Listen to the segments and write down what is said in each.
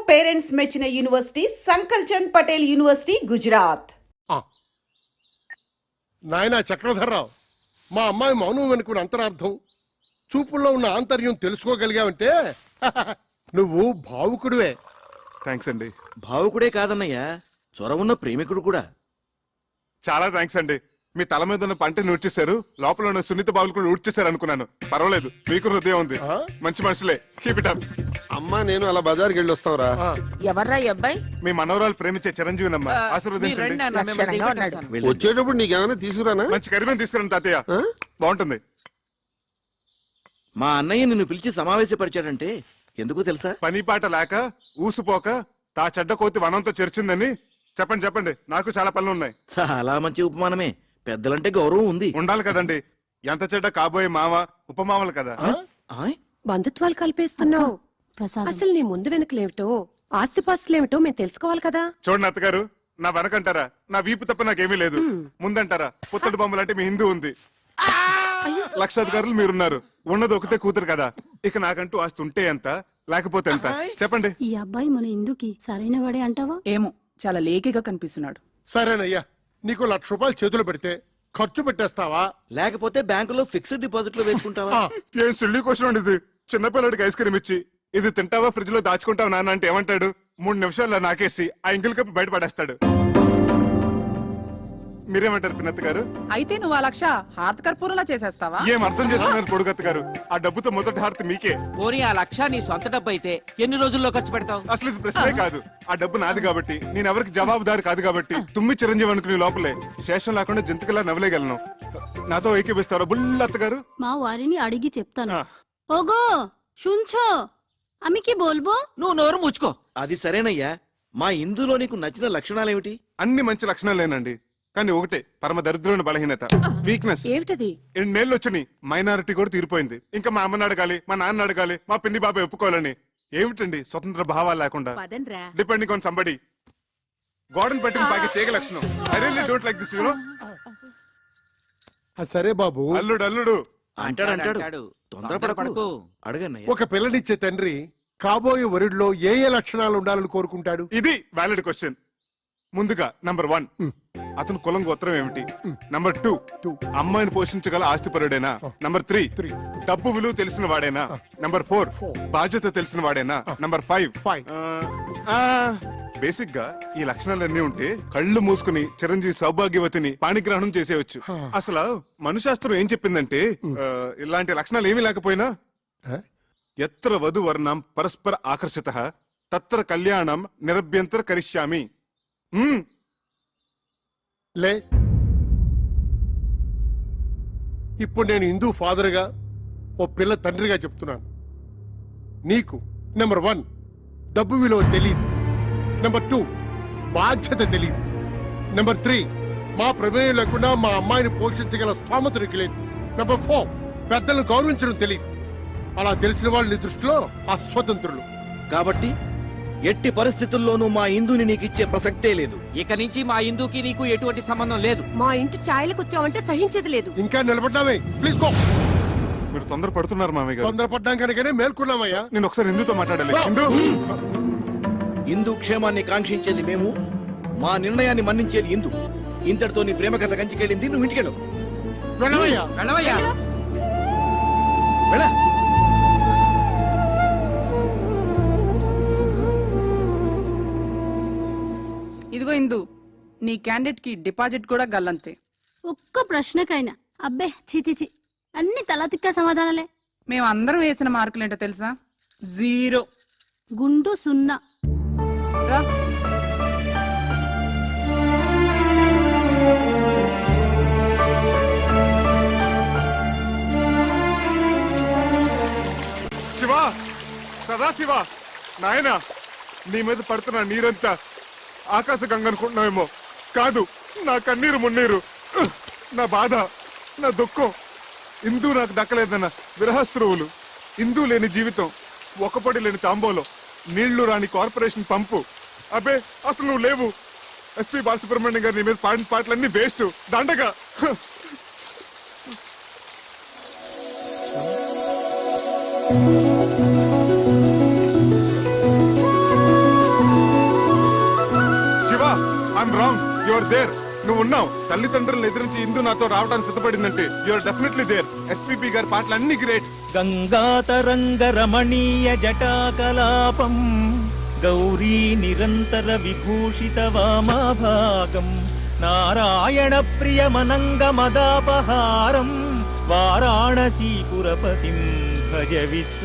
Parents మెచ్చిన university సంకల్ Chand Patel university Gujarat. నాయనా చక్రధర్రావు, మా అమ్మాయి మౌనం వెనుకున్న అంతరార్థం, చూపుల్లో ఉన్న ఆంతర్యం తెలుసుకోగలిగావంటే నువ్వు భావుకుడివే. థ్యాంక్స్ అండి. భావుకుడే కాదన్నయ్యా, చొరవున్న ప్రేమికుడు కూడా. చాలా థ్యాంక్స్ అండి. మీ తల మీద ఉన్న పంటని ఊడ్చేశారు, లోపల ఉన్న సున్నిత బావులు కూడా ఊడ్చేశారు అనుకున్నాను. పర్వాలేదు, మీకు హృదయం ఉంది. మంచి మనుషులే, కీప్ ఇట్ అప్. అమ్మా నేను అలా బజార్కి వెళ్ళి వస్తావురా. ఎవర్రా ఈ అబ్బాయి? మీ మనవరాలు ప్రేమించే చిరంజీవినమ్మా, ఆశీర్వదించండి. వచ్చేటప్పుడు నీకేమైనా తీసుకురానా? మంచి కరిమేం తీసుకురండి తాతయ్య, బాగుంటుంది. మా అన్నయ్య నిన్ను పిలిచి సమావేశపరిచాడంటే ఎందుకు తెలుసా? పని పాట లేక ఊసుపోక తా చెడ్డ కోతి వనంతో చెరిచిందని చెప్పండి. చెప్పండి, నాకు చాలా పనులు ఉన్నాయి. చాలా మంచి ఉపమానమే. పెద్దలంటే గౌరవం ఉంది, ఉండాలి కదండి. ఎంత చెడ్డ కాబోయే మావ ఉపమామలు కదా. బంధుత్వాలు కలిపేస్తున్నావు. అసలు నీ ముందు వెనుకలేమిటో, ఆస్తిపాస్తులేమిటో మేము తెలుసుకోవాలి కదా. చూడండి అత్తగారు, నా వెనకంటారా నా వీపు తప్ప నాకేమీ లేదు, ముందంటారా పుత్తడి బొమ్మలంటే మీ హిందూ ఉంది, లక్షాధికారులు మీరున్నారు, ఉన్నది ఒకటే కూతురు కదా. ఇక నాకంటూ ఆస్తి ఉంటే ఎంత, లేకపోతే ఎంత చెప్పండి. ఈ అబ్బాయి మన ఇందుకి సరైన వాడే అంటావా? ఏమో, చాలా లేకిగా కనిపిస్తున్నాడు. సరేనయ్యా, నీకు 1,00,000 రూపాయలు చేతులు పెడితే ఖర్చు పెట్టేస్తావా, లేకపోతే బ్యాంకులో ఫిక్స్డ్ డిపాజిట్ లో వేసుకుంటావా? ఏం సిల్లీ క్వశ్చన్ అండి ఇది. చిన్నపిల్లడికి ఐస్ క్రీమ్ ఇచ్చి ఇది తింటావా ఫ్రిడ్జ్ లో దాచుకుంటావా నాన్న అంటే ఏమంటాడు? 3 నిమిషాల్లో నాకేసి ఆ ఇంగిల్ కప్పు బయటపడేస్తాడు. మీరేమంటారు పిన్నత్త గారు? అయితే నువ్వు ఆ 1,00,000 హారత కర్పూరంలా చేసేస్తావా? ఏం అర్థం చేసుకున్నారు పొడుగత్త గారు? ఆ డబ్బుతో మొదటి హారతి మీకే. పోనీ ఆ 1,00,000 నీ సొంత డబ్బు అయితే ఎన్ని రోజుల్లో ఖర్చు పెడతావు? అసలు ఇది ప్రశ్నే కాదు. ఆ డబ్బు నాది కాబట్టి, నేను ఎవరికి జవాబుదారి కాదు కాబట్టి, తుమ్మి చిరంజీవి అనుకునే లోపలే శేషం లేకుండా జంతుకలా నవ్వలేగలను. నాతో ఏకీపిస్తారా బుల్లత్త గారు? మా వారిని అడిగి చెప్తాను. ఓగో শুনছো, আমি কি বলবো? నువ్వు నోరు ముచ్చుకో. అది సరేనయ్యా, మా ఇందులో నీకు నచ్చిన లక్షణాలేమిటి? అన్ని మంచి లక్షణాలేనండి, కానీ ఒకటే పరమ దరిద్రమైన బలహీనత, వీక్నెస్. ఏమిటది? 2 నెలలు వచ్చినాయి, మైనారిటీ కూడా తీరిపోయింది. ఇంకా మా అమ్మని అడగాలి, మా నాన్న అడగాలి, మా పిన్ని బాబాయ్ ఒప్పుకోవాలని. ఏమిటండి స్వతంత్ర భావాలు లేకుండా, డిపెండింగ్ ఆన్ సంబడి. గోడను పెట్టుకుని బాగా తీగ లక్షణం. I really don't like this, you know. సరే బాబు, అల్లుడు అంటాడు. తొందరపడకు, అడగన్నయ్య. ఒక పిల్లనిచ్చే తండ్రి కాబోయే వరుడిలో ఏ ఏ లక్షణాలు ఉండాలని కోరుకుంటాడు? ఇది వ్యాలిడ్ క్వశ్చన్. ముందుగా నంబర్ 1, అతను కులం గోత్రం ఏమిటి? నంబర్ 2, అమ్మాయిని పోషించగల ఆస్తిపరుడేనా? నంబర్ 3, డబ్బు విలువ తెలిసిన వాడేనా? నంబర్ 4, బాధ్యత తెలిసిన వాడేనా? నంబర్ 5, బేసిక్ గా ఈ లక్షణాలన్నీ ఉంటే కళ్ళు మూసుకుని చిరంజీవి సౌభాగ్యవతిని పాణిగ్రహణం చేసేయచ్చు. అసలు మనుశాస్త్రం ఏం చెప్పిందంటే, ఇలాంటి లక్షణాలు ఏమీ లేకపోయినా ఎత్ర వధు వర్ణం పరస్పర ఆకర్షిత తత్ర కళ్యాణం నిరభ్యంతర కరిష్యామి. లే, ఇప్పుడు నేను హిందూ ఫాదర్గా, ఓ పిల్ల తండ్రిగా చెప్తున్నాను. నీకు నెంబర్ 1 డబ్బు విలువ తెలియదు. నెంబర్ 2 బాధ్యత తెలియదు. నెంబర్ 3 మా ప్రమేయం లేకుండా మా అమ్మాయిని పోషించగల స్థోమత నీకు లేదు. నెంబర్ 4 పెద్దలను గౌరవించడం తెలియదు. అలా తెలిసిన వాళ్ళు నీ దృష్టిలో అస్వతంత్రులు. కాబట్టి ఎట్టి పరిస్థితుల్లోనూ మా ఇందుని నీకిచ్చే ప్రసక్తే లేదు. ఇక నుంచి మా ఇందుకి నీకు ఎటువంటి సంబంధం లేదు. మా ఇంటి ఛాయలకు వచ్చావంటే సహించేది లేదు. ఇంకా నిలబడ్డామే, ప్లీజ్ గో. మీరు తొందర పడుతున్నారు మామయ్య గారు. తొందరపడ్డాం కనుకనే మేల్కొన్నామయ్యా. నేను ఒకసారి హిందూతో మాట్లాడాలి. హిందూ క్షేమాన్ని కాంక్షించేది మేము, మా నిర్ణయాన్ని మన్నించేది హిందూ. ఇంతటితో నీ ప్రేమ కథ కంచికెళ్ళింది, నువ్వు ఇంటికెళ్ళు. వెళ్ళవయ్యా. వెళ్ళవయ్యా. వెళ్ళ. ఇదిగో ఇందు, నీ క్యాండిడేట్ కి డిపాజిట్ కూడా గల్లంతే. ఒక్క ప్రశ్నకైనా అబ్బే చిచిచి, అన్ని తలతిక్క సమాధానాలే. మేమందరం వేసిన మార్కులేంటో తెలుసా? 0. గుండు 0. రా. శివ, సదాశివ, నాయన, నీ మీద పడుతున్న నీరంతా ఆకాశ గంగ అనుకుంటున్నావేమో. కాదు, నా కన్నీరు మున్నీరు, నా బాధ, నా దుఃఖం. ఇందూ నాకు దక్కలేదన్న విరహస్రువులు, ఇందూ లేని జీవితం, ఒకపడి లేని తాంబోలో, నీళ్లు రాని కార్పొరేషన్ పంపు. అబ్బే, అసలు నువ్వు లేవు. ఎస్పీ బాలసుబ్రహ్మణ్యం గారు నీ మీద పాడిన పాటలన్నీ వేస్ట్, దండగా. You're there. నువ్వు ఉన్నావు. తల్లిదండ్రులను ఎదిరించి ఇందు నాతో రావడానికి సిద్ధపడిందంటే యువర్ డెఫినెట్లీ దేర్. ఎస్పీపీ గారి పాటలు అన్ని గ్రేట్. గంగాతరంగ రమణీయ జటాకలాపం గౌరీ నిరంతర విభూషిత వామాభాగం నారాయణ ప్రియమనంగ మదాపహారం వారాణసీపురపతిం భజ విశ్వ.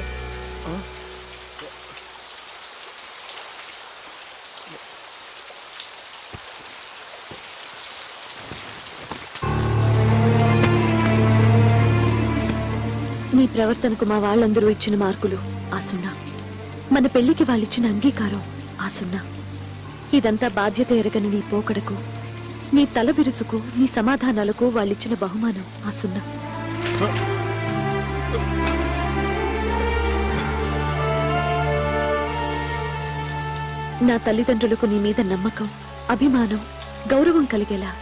నీ ప్రవర్తనకు మా వాళ్ళందరూ ఇచ్చిన మార్కులు ఆ సున్నా, మన పెళ్లికి వాళ్ళిచ్చిన అంగీకారం ఆ సున్నా. ఇదంతా బాధ్యత ఎరగని నీ పోకడకు, నీ తల బిరుసుకు, నీ సమాధానాలకు వాళ్ళిచ్చిన బహుమానం ఆ సున్నా. నా తల్లిదండ్రులకు నీ మీద నమ్మకం, అభిమానం, గౌరవం కలిగేలా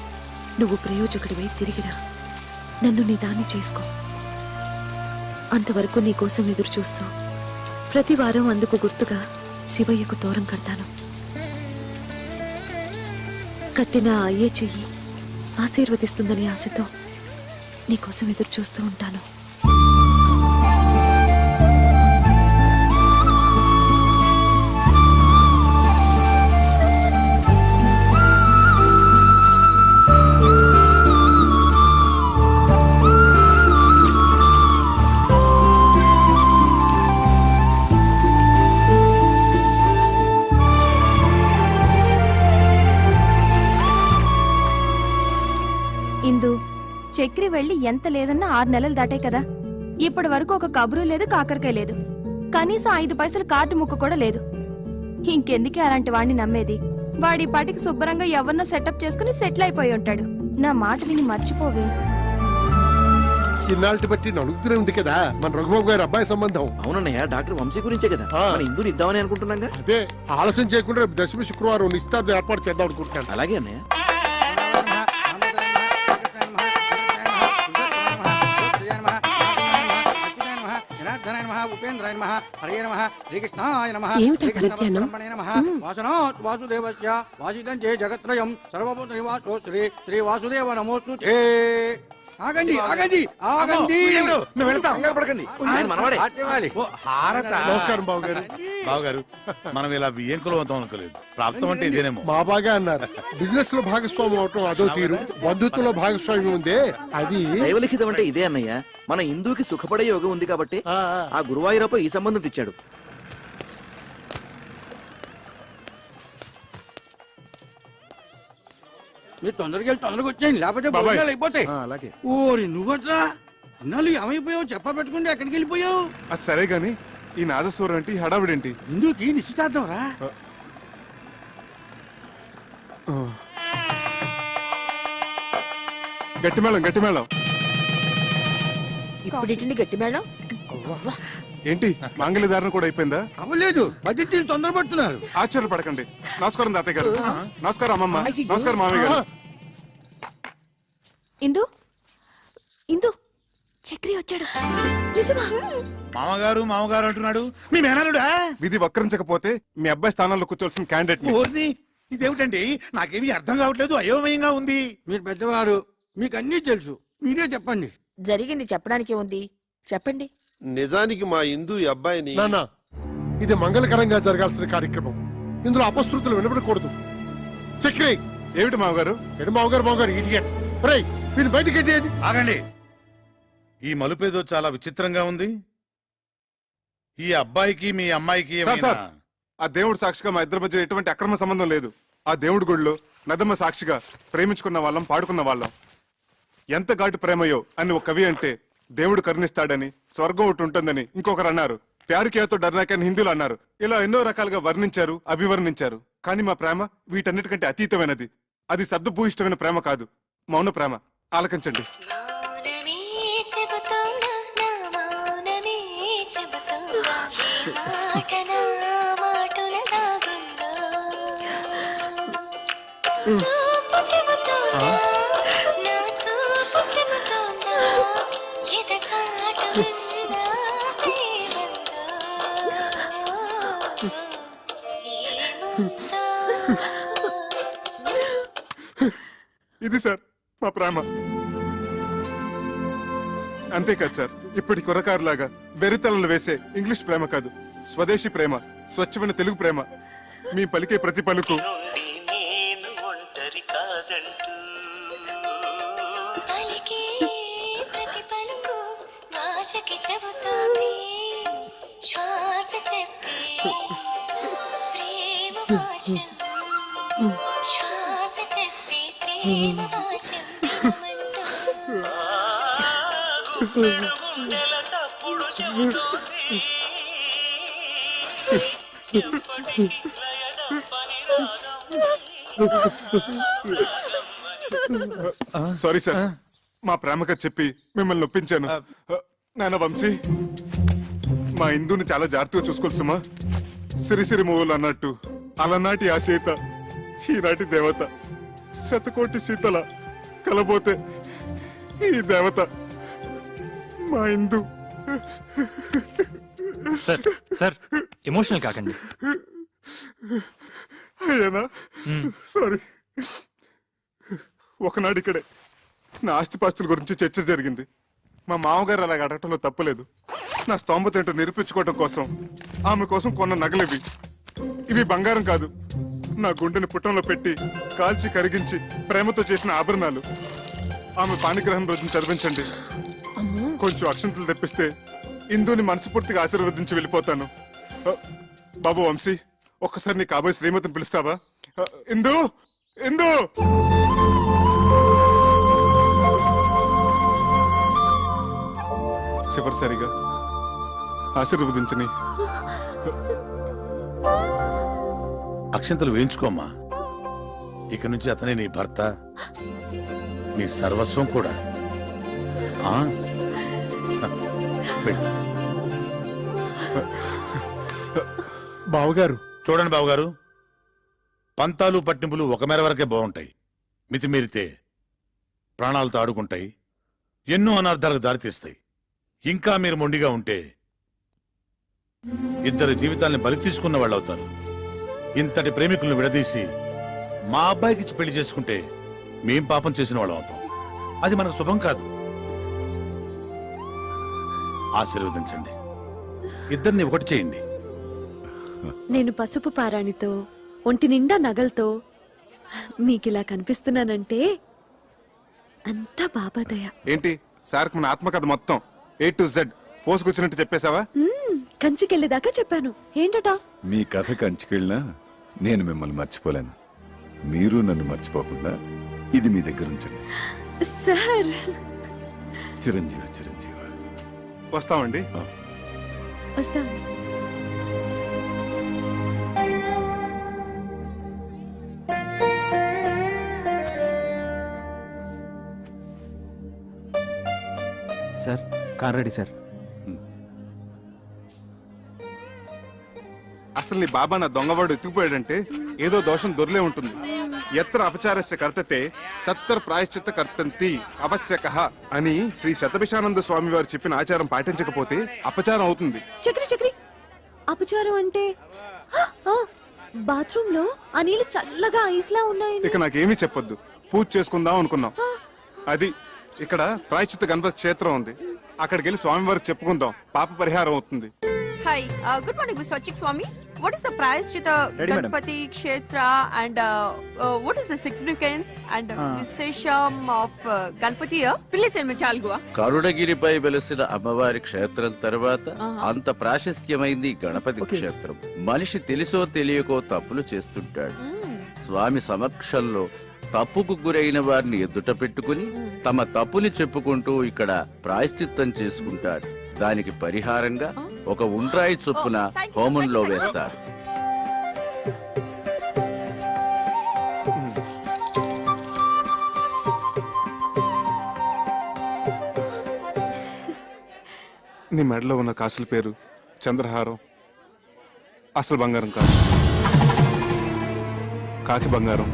నువ్వు ప్రయోజకుడివై తిరిగిరా. నన్ను నీ దాన్ని చేసుకో. అంతవరకు నీ కోసం ఎదురు చూస్తూ ప్రతి వారం అందుకు గుర్తుగా శివయ్యకు తోరం కడతాను. కట్టిన ఆ అయ్యే చెయ్యి ఆశీర్వదిస్తుందని ఆశతో నీకోసం ఎదురు చూస్తూ ఉంటాను. ఇందు, చక్రి వెళ్ళి ఎంత లేదన్నా 6 నెలలు దాటాయి కదా. ఇప్పటి వరకు ఒక కబురు లేదు, కాకరకాయ లేదు. కనీసం 5 పైసలు కార్డు ముక్క కూడా లేదు. ఇంకెందుకే అలాంటి వాడిని నమ్మేది? వాడి పాటికి శుభ్రంగా ఎవరినో సెటప్ చేసుకుని సెటిల్ అయిపోయి ఉంటాడు. నా మాట విని మర్చిపోవే. ఇన్నాళ్ళకి బట్టి నడుగుతూనే ఉంది కదా మన రఘుబాబు గారి అబ్బాయి సంబంధం. అవునన్నయ్య, డాక్టర్ వంశీ గురించే కదా ఆ. మన ఇందుని ఇద్దామని అనుకుంటున్నాగా. అదే ఆలస్యం చేయకుండా రేపు దశమి శుక్రవారం నిశ్చితార్థం ఏర్పాటు చేద్దాం అనుకుంటున్నాను. అలాగే అన్నయ్య. ఏమిటా పరిజ్ఞానం? శ్రీ వాసుదేవ నమోస్తు. ఆగండి ఆగండి ఆగండి, కంగారు పడకండి. ఆయన మనవాడే. నమస్కారం బాబు గారు. బావగారు, మనం ఇలా వియ్యంకులు అవుతాం అనుకోలేదు. ప్రాప్తం అంటే ఇదేనేమో. మా బాగా అన్నారు. బిజినెస్ లో భాగస్వామ్యం అవటం అదో తీరు, బంధుత్వంలో భాగస్వామ్యం ఉందే అది. దైవలిఖితం అంటే ఇదే అన్నయ్య. మన హిందూకి సుఖపడే యోగం ఉంది కాబట్టి ఆ గురువాయూరప్ప ఈ సంబంధం తెచ్చాడు. మీరు తొందరగా వెళ్ళి తొందరగా వచ్చేయండి, లేకపోతే బాబాయ్. భోజనాలు అయిపోతాయి. అలాగే. ఓరి నువ్వట్రా ఇన్నాళ్ళు ఏమైపోయావు చెప్పబెట్టుకుంటే ఎక్కడికి వెళ్ళిపోయావు? అది సరే గాని ఈ నాదస్వరం ఏంటి, హడావిడేంటి? హిందూకి నిశ్చితార్థం రా. గట్టి మేళం, గట్టి మేళం. ఇప్పుడు గట్టి మేడం. ఏంటి మాంగళ్య ధారణ కూడా అయిపోయిందా? అవ్వలేదు, బడ్జెట్ తొందరపడుతున్నారు. ఆశ్చర్యపడకండి. నమస్కారం తాతయ్య గారు. నమస్కారం అమ్మమ్మ. నమస్కారం మామయ్య గారు. ఇందు, ఇందు, చక్రి వచ్చాడు. నిజమా? మామగారు మామగారు అంటున్నాడు. మీ మేనలుడా? విధి వక్రించకపోతే మీ అబ్బాయి స్థానంలో కూర్చోవలసిన క్యాండిడేట్ ఓర్ని, ఇదేమిటండి? నాకేమీ అర్థం కావట్లేదు. అయోమయంగా ఉంది. మీరు పెద్దవారు, మీకు అన్నీ తెలుసు, మీరే చెప్పండి. జరిగింది చెప్పడానికి ఉంది, చెప్పండి. నిజానికి మా హిందూ అబ్బాయిని నాన్న, ఇది మంగళకరంగా జరగాల్సిన కార్యక్రమం. ఇందులో అపశృతులు వినపడకూడదు. చక్రి. ఏమిటి మామగారు? ఎడు మామగారు ఇడియట్. రేయ్, వీళ్ళు బయటికి ఎట్టేయండి. ఆగండి. ఈ మలుపేదో చాలా విచిత్రంగా ఉంది. ఈ అబ్బాయికి మీ అమ్మాయికి సార్, సార్, ఆ దేవుడు సాక్షిగా మా ఇద్దరి మధ్య ఎటువంటి అక్రమ సంబంధం లేదు. ఆ దేవుడి గుడిలో నదమ్మ సాక్షిగా ప్రేమించుకున్న వాళ్ళం, పాడుకున్న వాళ్ళం. ఎంత ఘాటు ప్రేమయో అని ఒక కవి అంటే దేవుడు కరుణిస్తాడని, స్వర్గం ఒకటి ఉంటుందని ఇంకొకరు అన్నారు. ప్యారు కేతో డర్నాకని హిందీలో అన్నారు. ఇలా ఎన్నో రకాలుగా వర్ణించారు, అభివర్ణించారు. కానీ మా ప్రేమ వీటన్నిటికంటే అతీతమైనది. అది శబ్దభూయిష్టమైన ప్రేమ కాదు, మౌన ప్రేమ. ఆలకించండి. ఇది సార్ మా ప్రేమ. అంతేకాదు సార్, ఇప్పటి కుర్రకారులాగా వెరితలను వేసే ఇంగ్లీష్ ప్రేమ కాదు, స్వదేశీ ప్రేమ, స్వచ్ఛమైన తెలుగు ప్రేమ. మీ పలికే ప్రతి పలుకు సారీ సార్, మా ప్రేమగా చెప్పి మిమ్మల్ని నొప్పించాను. నాన్న వంశీ, మా ఇందుని చాలా జాగ్రత్తగా చూసుకోవాల్సమ్మా. సిరిసిరి మూవలు అన్నట్టు అలనాటి ఆ సీత ఈనాటి దేవత, శతకోటి సీతల కలబోతే ఈ దేవత మా ఇందు. సార్ సార్ ఎమోషనల్ కాకండి. అయ్యానా సారీ. ఒకనాడు ఇక్కడే నా ఆస్తిపాస్తుల గురించి చర్చ జరిగింది. మా మామగారు అలాగ అడగటంలో తప్పలేదు. నా స్తోమత ఏంటో నిరూపించుకోవడం కోసం ఆమె కోసం కొన్న నగలివి. ఇవి బంగారం కాదు, నా గుండెని పుట్టంలో పెట్టి కాల్చి కరిగించి ప్రేమతో చేసిన ఆభరణాలు. ఆమె పాణిగ్రహం రోజున చదివించండి. కొంచెం అక్షంతలు తెప్పిస్తే ఇందుని మనస్ఫూర్తిగా ఆశీర్వదించి వెళ్ళిపోతాను. బాబు వంశీ, ఒక్కసారి నీ కాబోయే శ్రీమతిని పిలుస్తావా? ఇందు, ఇందు. చివరిసారిగా ఆశీర్వదించని. అక్షంతలు వేయించుకోమ్మా. ఇక నుంచి అతనే నీ భర్త, నీ సర్వస్వం కూడా. ఆ? వెళ్ళు. బావగారు, చూడండి బావగారు, పంతాలు పట్టింపులు ఒక మేర వరకే బాగుంటాయి. మితిమీరితే ప్రాణాలతో ఆడుకుంటాయి, ఎన్నో అనార్థాలకు దారితీస్తాయి. ఇంకా మీరు మొండిగా ఉంటే ఇద్దరు జీవితాల్ని బలి తీసుకున్న వాళ్ళు అవుతారు. ఇంతటి ప్రేమికులను విడదీసి మా అబ్బాయికి పెళ్లి చేసుకుంటే మేం పాపం చేసిన వాళ్ళం అవుతాం. అది మనకు శుభం కాదు. ఆశీర్వదించండి, ఇద్దరిని ఒకటి చేయండి. నేను పసుపు పారాణితో ఒంటి నిండా నగలతో నీకిలా కనిపిస్తున్నానంటే అంతా బాబాదయ. ఏంటి సార్, మన ఆత్మకథ మొత్తం A to Z పోసుకొచ్చినట్టు చెప్పేశావా? కంచికెళ్ళేదాకా చెప్పాను. ఏంటట? మీ కథ కంచికెళ్ళినా నేను మిమ్మల్ని మర్చిపోలేను. మీరు నన్ను మర్చిపోకుండా ఇది మీ దగ్గర ఉంచండి. సార్, చిరంజీవి చిరంజీవి. వస్తామండి. వస్తాం. Sir car ready sir. అసలు నీ బాబా నా దొంగవాడు ఎత్తుకుపోయాడంటే ఏదో దోషం దొరలే ఉంటుంది. ఎత్ర అపచారస్య కర్తతే తత్ర ప్రాయశ్చిత్త కర్తంతి అవశ్యకః అని శ్రీ శతభిషానంద స్వామి వారు చెప్పిన ఆచారం పాటించకపోతే అపచారం అవుతుంది. చక్రి చక్రి, అపచారం అంటే బాత్రూమ్ లో ఆ నీళ్లు చల్లగా ఐస్లా ఉన్నాయి. ఇక నాకేమీ చెప్పొద్దు, పూజ చేసుకుందాం అనుకున్నాం. అది ఇక్కడ ప్రాయశ్చిత్త గణపతి క్షేత్రం ఉంది, అక్కడికి వెళ్ళి స్వామి వారికి చెప్పుకుందాం, పాప పరిహారం అవుతుంది. Hi, good morning, Mr. Achik Swami. What is the Prayashchita Ganpati Kshetra and what is the significance and Vishesham of Ganpati here? Please tell me, Chalgua. కరుణగిరిపై వెలసిన అమ్మవారి క్షేత్రం తర్వాత అంత ప్రాశస్త్యమైంది గణపతి క్షేత్రం. మనిషి తెలుసో తెలియకో తప్పులు చేస్తుంటాడు. స్వామి సమక్షంలో తప్పుకు గురైన వారిని ఎదుట పెట్టుకుని తమ తప్పుని చెప్పుకుంటూ ఇక్కడ ప్రాయశ్చిత్తం చేసుకుంటారు. దానికి పరిహారంగా ఒక ఉండ్రాయి చొప్పున హోమంలో వేస్తారు. నీ మెడలో ఉన్న కాసుల పేరు చంద్రహారం. అసలు బంగారం కాదు, కాకి బంగారం.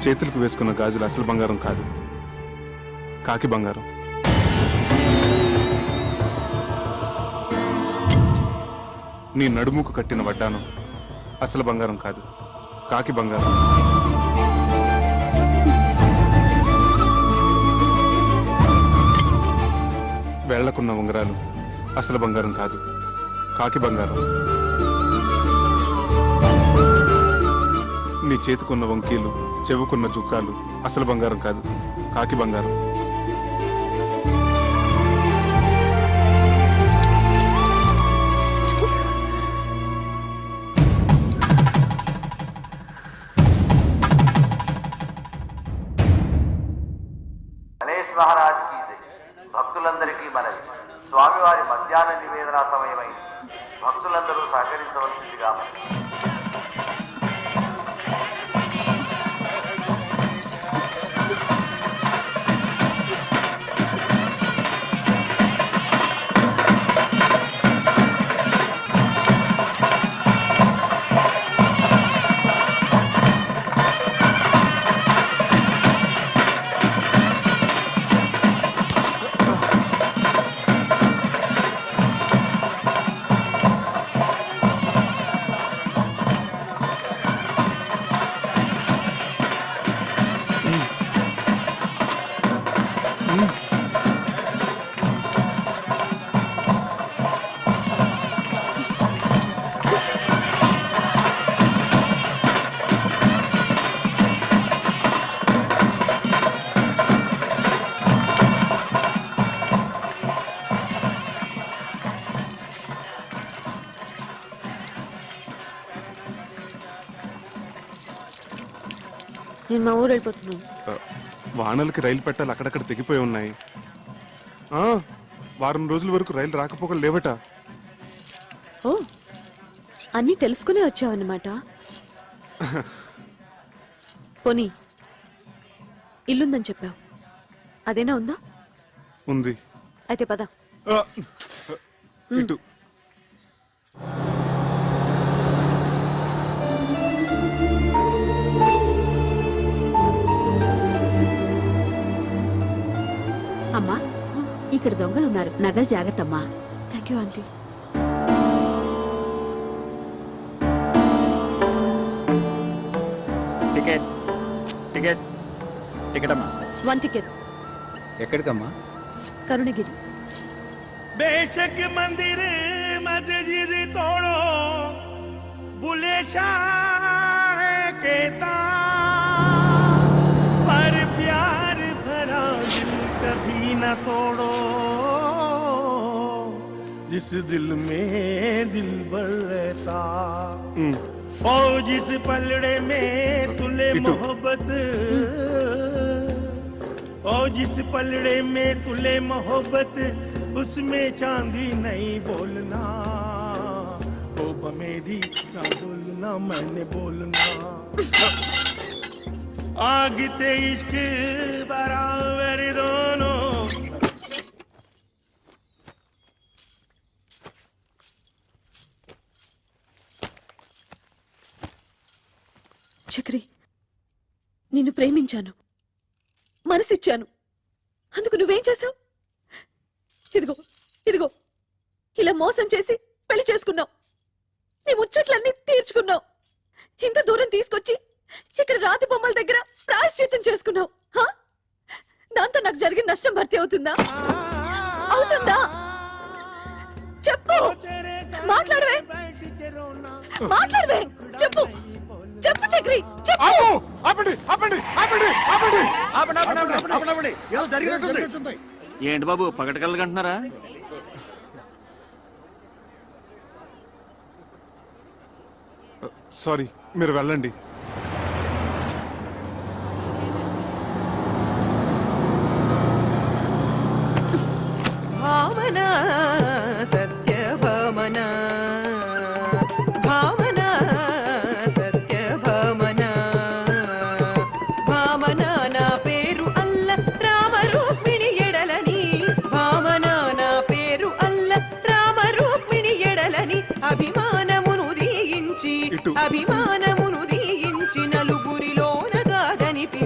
చేతులకు వేసుకున్న గాజులు అసలు బంగారం కాదు, కాకి బంగారం. నీ నడుముకు కట్టిన వడ్డానం అసలు బంగారం కాదు, కాకి బంగారం. వేళ్లకున్న ఉంగరాలు అసలు బంగారం కాదు, కాకి బంగారం. నీ చేతికున్న వంకీలు, చెవుకున్న జుక్కాలు అసలు బంగారం కాదు, కాకి బంగారం. గణేష్ మహారాజ్ కి జై. భక్తులందరికీ మనవి, స్వామివారి మధ్యాహ్న నివేదన సమయమై భక్తులందరూ సహకరించవలసిందిగా మనవి. నేను మా ఊరు వెళ్ళిపోతున్నాను. వానలకి రైలు పెట్టాలి అక్కడక్కడ తెగిపోయి ఉన్నాయి. వారం రోజుల వరకు రైలు రాకపోకలు లేవట. ఓ, అన్నీ తెలుసుకునే వచ్చావన్నమాట. పోనీ ఇల్లుందని చెప్పావు, అదేనా ఉందా? ఉంది. అయితే పద. ఇటు. అమ్మా, ఇక్కడ దొంగలు ఉన్నారు, నగలు జాగ్రత్త అమ్మా. Thank you aunty. Ticket ticket ticket అమ్మా. 1 టికెట్. ఎక్కడికమ్మా? కరుణగిరి. बेशक मंदिर मस्जिद तोड़ो, बुले शाह कहता, पर प्यार भरा दिल कभी न तोड़ो, जिस दिल में दिल भर रहता, ओ जिस पलड़े में तुले मोहब्बत, ओ जिस पलड़े में तुले मोहब्बत, उसमें चांदी नहीं बोलना, ओ मेरी ना बोलना, मैंने बोलना, आग ते इश्क बराबर दोनों. చక్రి, నిన్ను ప్రేమించాను, మనసిచ్చాను. అందుకు నువ్వేం చేశావు? ఇదిగో ఇదిగో ఇలా మోసం చేసి పెళ్లి చేసుకున్నావు. నీ ముచ్చట్లన్నీ తీర్చుకున్నావు. ఇంత దూరం తీసుకొచ్చి ఇక్కడ రాతి బొమ్మల దగ్గర ప్రాయశ్చిత్తం చేసుకున్నావు. దాంతో నాకు జరిగిన నష్టం భర్తీ అవుతుందా? అవుతుందా? చెప్పు, మాట్లాడవే, మాట్లాడవే, చెప్పు, చెప్పు చక్రి, చెప్పు. ఏదో జరిగినట్టుంది. ఏంటి బాబు పగటకల్గంటున్నారా? సారీ, మీరు వెళ్ళండి. భావనా సత్యభామనా, భావనా సత్యభామనా, భామనా నా పేరు అల్ల రామ రూక్మిణి ఎడలని, భామనా నా పేరు అల్ల రామ రూక్మిణి ఎడలని, అభిమానమును దీయించి అభిమానమును దీయించి నలుగురిలోన కాదనిపి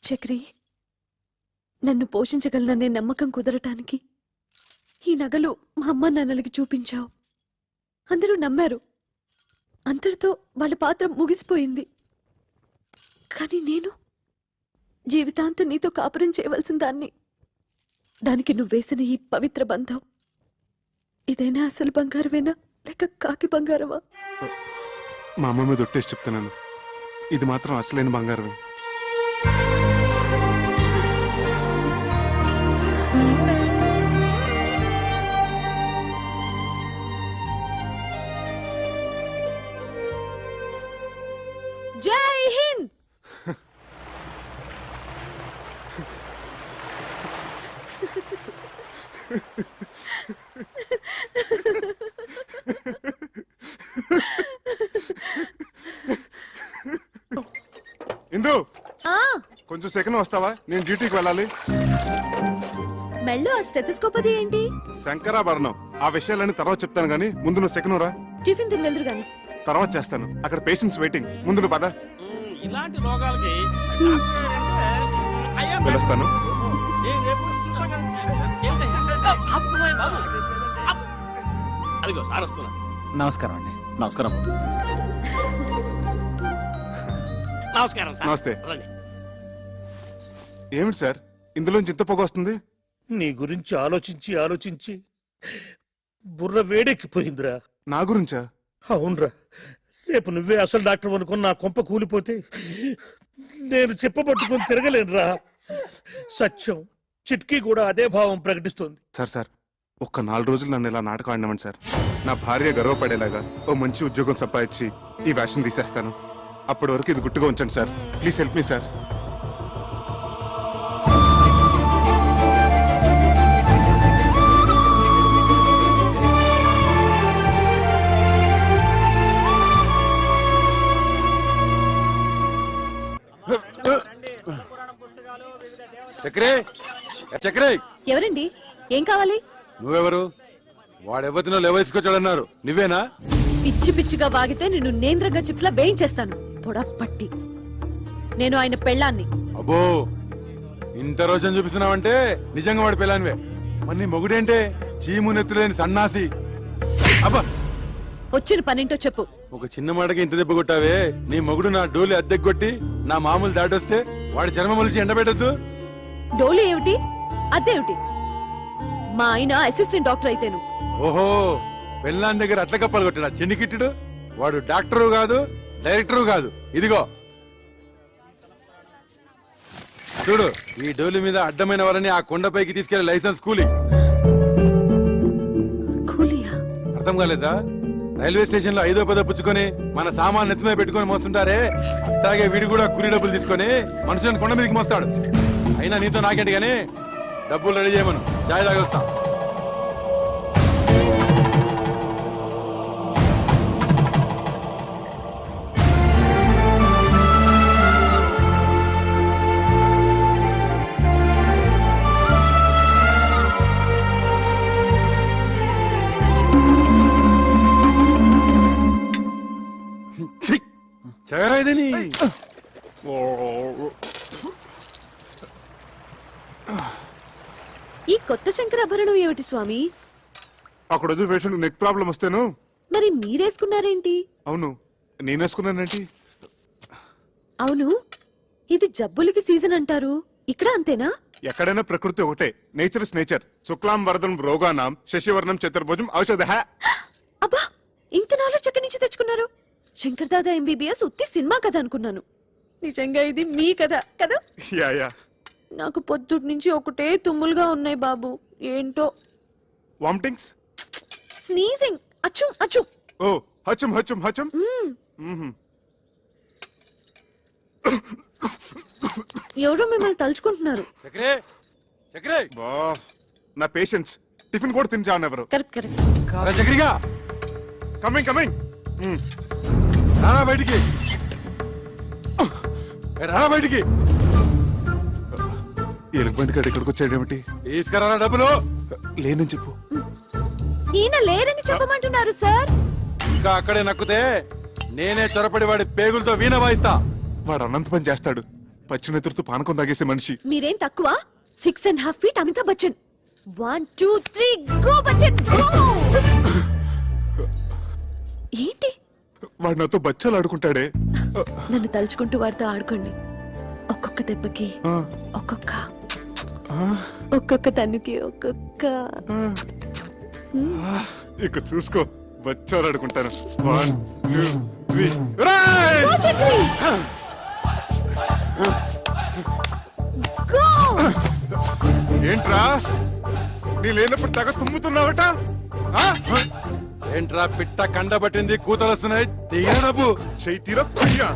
చక్రి, నన్ను పోషించగలననే నమ్మకం కుదరటానికి ఈ నగలు మా అమ్మ నాన్నలకి చూపించావు. అందరూ నమ్మారు. అంతటితో వాళ్ళ పాత్ర ముగిసిపోయింది. కానీ నేను జీవితాంతం నీతో కాపురం చేయవలసిన దాన్ని. దానికి నువ్వేసిన ఈ పవిత్ర బంధం ఇదైనా అసలు బంగారమేనా లేక కాకి బంగారమా? మా అమ్మ మీద ఒట్టేసి చెప్తున్నాను, ఇది మాత్రం అసలైన బంగారమే. జై హింద్. ఇందు, ఆ, కొంచెం సెకండ్ వస్తావా? నేను డ్యూటీకి వెళ్ళాలి. మెళ్ళో ఆ స్టెథోస్కోప్ అది ఏంటి? శంకరాభరణం. ఆ విషయాలన్నీ తర్వాత చెప్తాను గానీ ముందు నువ్వు సెకండ్ రా. టిఫిన్ తిని వెళ్దురు గాని. తర్వాత చేస్తాను. అక్కడ పేషెంట్స్ వెయిటింగ్. ముందు నువ్వు పద. ఇలాంటి రోగాలకి పిలుస్తాను. అదిగో సార్ వస్తున్నా. నమస్కారం అండి. నమస్కారం. నమస్కారం సార్. నమస్తే. రండి. ఏమిటి సార్ ఇందులోంచి ఇంత పొగ వస్తుంది? నీ గురించి ఆలోచించి ఆలోచించి బుర్ర వేడెక్కిపోయిందిరా. నా గురించా? అవునరా, రేపు నువ్వే అసలు డాక్టర్ అనుకుని నా కొంప కూలిపోతే నేను చెప్పబట్టుకుని తిరగలేనురా. సత్యం చిట్కీ కూడా అదే భావం ప్రకటిస్తుంది. సార్ ఒక్క 4 రోజులు నన్ను ఇలా నాటకం ఆడినామండి సార్. నా భార్య గర్వపడేలాగా ఓ మంచి ఉద్యోగం సంపాదించి ఈ వేషం తీసేస్తాను. అప్పటి వరకు ఇది గుట్టుగా ఉంచండి sir. Please help me sir. చక్రే, చక్రే, ఎవరండి? ఏం కావాలి? నువ్వెవరు? వాడెవతినో లేవేసుకొచ్చాడన్నారు, నువ్వేనా? పిచ్చి పిచ్చిగా వాగితే నిన్ను నేంద్రంగా చిప్స్లా వేయించేస్తాను. పొడపట్టి. నేను ఆయన పెళ్ళాన్ని. అబ్బో, ఇంత రోజు చూపిస్తున్నావంటే నిజంగా వాడి పిల్లానివే. మరి నీ మొగుడేంటే చీము నెత్తులేని సన్నాసి. అబ్బా, వచ్చిన పనింటో చెప్పు. ఒక చిన్న మాటకి ఇంత దెబ్బ కొట్టావే. నీ మొగుడు నా డోలి అద్దెకొట్టి నా మామూలు దాటొస్తే వాడి చర్మం మొలిసి ఎండబెట్టద్దు. డోలు ఏమిటి? అదేమిటి? మా ఆయన అసిస్టెంట్ డాక్టర్ అయితేను. ఓహో, పెళ్ళాన్ దగ్గర అట్ల కప్పలు కొట్టాడా చెన్నికిట్టుడు? వాడు డాక్టరు కాదు, డైరెక్టరు కాదు. ఇదిగో చూడు, ఈ డోలి మీద అడ్డమైన వాళ్ళని ఆ కొండపైకి తీసుకెళ్లే లైసెన్స్ కూలి. కూలియా? అర్థం కాలేదా? రైల్వే స్టేషన్ లో 5వ 10వ పుచ్చుకొని మన సామాన్ నెత్తిమీద పెట్టుకొని మోస్తుంటారే, అట్లాగే వీడు కూడా కూలి డబ్బులు తీసుకొని మనుషులను కొండ మీదకి మోస్తాడు. అయినా నీతో నాకేంటి గానీ డబ్బులు రెడీ చేయమను, చాయ్ తాగొస్తా. చగరైదని ఈ కొత్త శంకరాభరణం ఏమిటి స్వామి? అక్కడ వద్దు పేషెంట్ నెక్ ప్రాబ్లం వస్తేను. మరి మీరేసుకున్నారేంటి? అవును, నేనేసుకున్నానేంటి? అవును, ఇది జబ్బులకి సీజన్ అంటారు, ఇక్కడ అంతేనా? ఎక్కడైనా ప్రకృతి ఒకటే. Nature is nature. శుక్లాం వరదం రోగానాం శశివర్ణం చతుర్భుజం ఔషధ. అబ్బా, ఇంత నాలెడ్జ్ ఎక్కడి నుంచి తెచ్చుకున్నారు? శంకర్ దాదా ఎంబీబీఎస్ ఉత్తి సినిమా కథ అనుకున్నాను. నిజంగా ఇది మీ కథ కదా? Yeah yeah. నాకు పొద్దుటి నుంచి ఒకటే తుమ్ములుగా ఉన్నాయి బాబు. ఏంటో. వామిటింగ్స్? స్నీజింగ్. అచ్చు అచ్చు. ఓ, హచం హచం హచం. ఎవరో మిమ్మల్ని తలుచుకుంటున్నారు. చక్రే, చక్రే, బా, నా పేషెంట్స్ టిఫిన్ కూడా తిని ఎవరు? Correct correct. చక్రిగా కమింగ్ కమింగ్. రానా బయటికి, రానా బయటికి. ఎలుగుబంటి గడి ఇక్కడికి వచ్చాడేమిటి? తీసుకురా డబ్బులు. లేనని చెప్పు. ఈయన లేరని చెప్పమంటున్నారు సార్. ఇంకా అక్కడే నక్కుతే నేనే చొరపడి వాడి పేగులతో వీణ వాయిస్తా. వాడు అనంత పని చేస్తాడు. పచ్చినెత్తురుతో పానకం తాగేసే మనిషి. మీరేం తక్కువ 6.5 feet Amitabh Bachchan. 1 2 3 go Bachchan go. ఏంటి వాడు నాతో బచ్చాలు ఆడుకుంటాడే. నన్ను తలుచుకుంటూ వాడితో ఆడుకోండి. ఒక్కొక్క దెబ్బకి ఆ, ఒక్కొక్క ఆ, ఒక్కొక్క తన్నుకి ఒక్కొక్క. ఇక చూసుకో బచ్చాలు ఆడుకుంటాను. 1 2 3 రేయ్! Go Chakri go. ఏంట్రా నీ లేనప్పుడు తెగ తుమ్ముతున్నావట? ఆ? ఏంట్రా పిట్ట కండ పట్టింది, కూతలు వస్తున్నాయి, దిగిన డబ్బు. చెయ్యి తీరా కుయ్యా.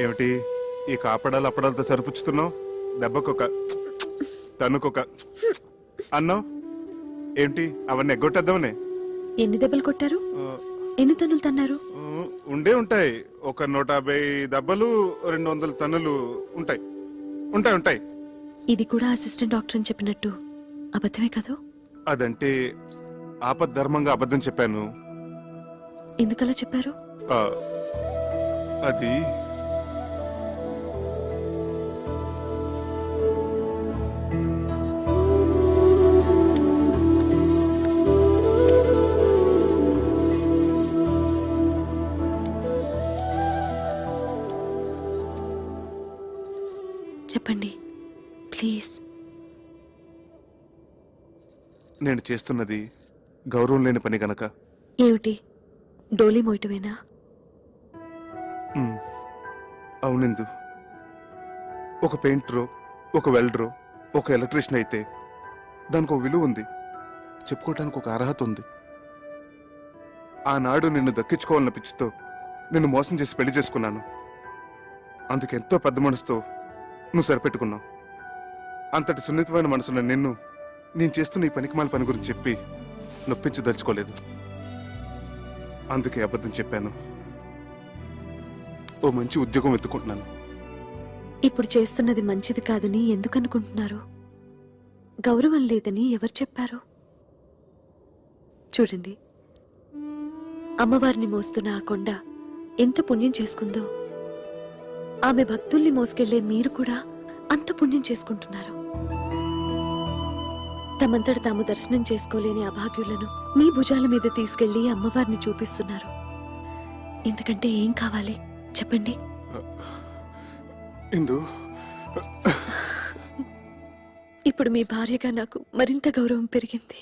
ఏమిటి ఈ కాపడాలు అప్పడాలతో సరిపుచ్చుతున్నావు? దెబ్బకొక తనుకొక అన్నావు ఏంటి? అవన్నీ ఎగ్గొట్టేద్దామనే. ఎన్ని దెబ్బలు కొట్టారు? ఎన్ని తన్నులు తన్నారు? ఉండే ఉంటాయి. ఒక 150 దెబ్బలు, 200 తన్నులు ఉంటాయి. ఉంటాయి ఉంటాయి. ఇది కూడా అసిస్టెంట్ డాక్టర్ అని చెప్పినట్టు అబద్ధమే కదా? అదంటే ఆపద్ధర్మంగా అబద్ధం చెప్పాను. ఎందుకలా చెప్పారు? ఆ, అది చెప్పండి ప్లీజ్. నేను చేస్తున్నది గౌరవం లేని పని గనక. ఏమిటి డోలీ మోయటమేనా? అవునిందు, ఒక పెయింటరో, ఒక వెల్డరో, ఒక ఎలక్ట్రీషియన్ అయితే దానికి ఒక విలువ ఉంది, చెప్పుకోవటానికి ఒక అర్హత ఉంది. ఆనాడు నిన్ను దక్కించుకోవాలన్న పిచ్చితో నిన్ను మోసం చేసి పెళ్లి చేసుకున్నాను. అందుకెంతో పెద్ద మనసుతో నువ్వు సరిపెట్టుకున్నావు. అంతటి సున్నితమైన మనసున్న నిన్ను నేను చేస్తున్న ఈ పనికిమాల పని గురించి చెప్పి నొప్పించదలుచుకోలేదు. అందుకే అబద్ధం చెప్పాను. ఓ మంచి ఉద్యోగం వెతుకుంటున్నాను. ఇప్పుడు చేస్తున్నది మంచిది కాదని ఎందుకు అనుకుంటున్నారు? గౌరవం లేదని ఎవరు చెప్పారు? చూడండి, అమ్మవారిని మోస్తున్న ఆ కొండ ఎంత పుణ్యం చేసుకుందో, ఆమె భక్తుల్ని మోసుకెళ్లే మీరు కూడా అంత పుణ్యం చేసుకుంటున్నారు. తమంతట తాము దర్శనం చేసుకోలేని అభాగ్యులను మీ భుజాల మీద తీసుకెళ్లి అమ్మవారిని చూపిస్తున్నారు. ఇంతకంటే ఏం కావాలి చెప్పండి. ఇందు ఇప్పుడు మీ భార్యగా నాకు మరింత గౌరవం పెరిగింది.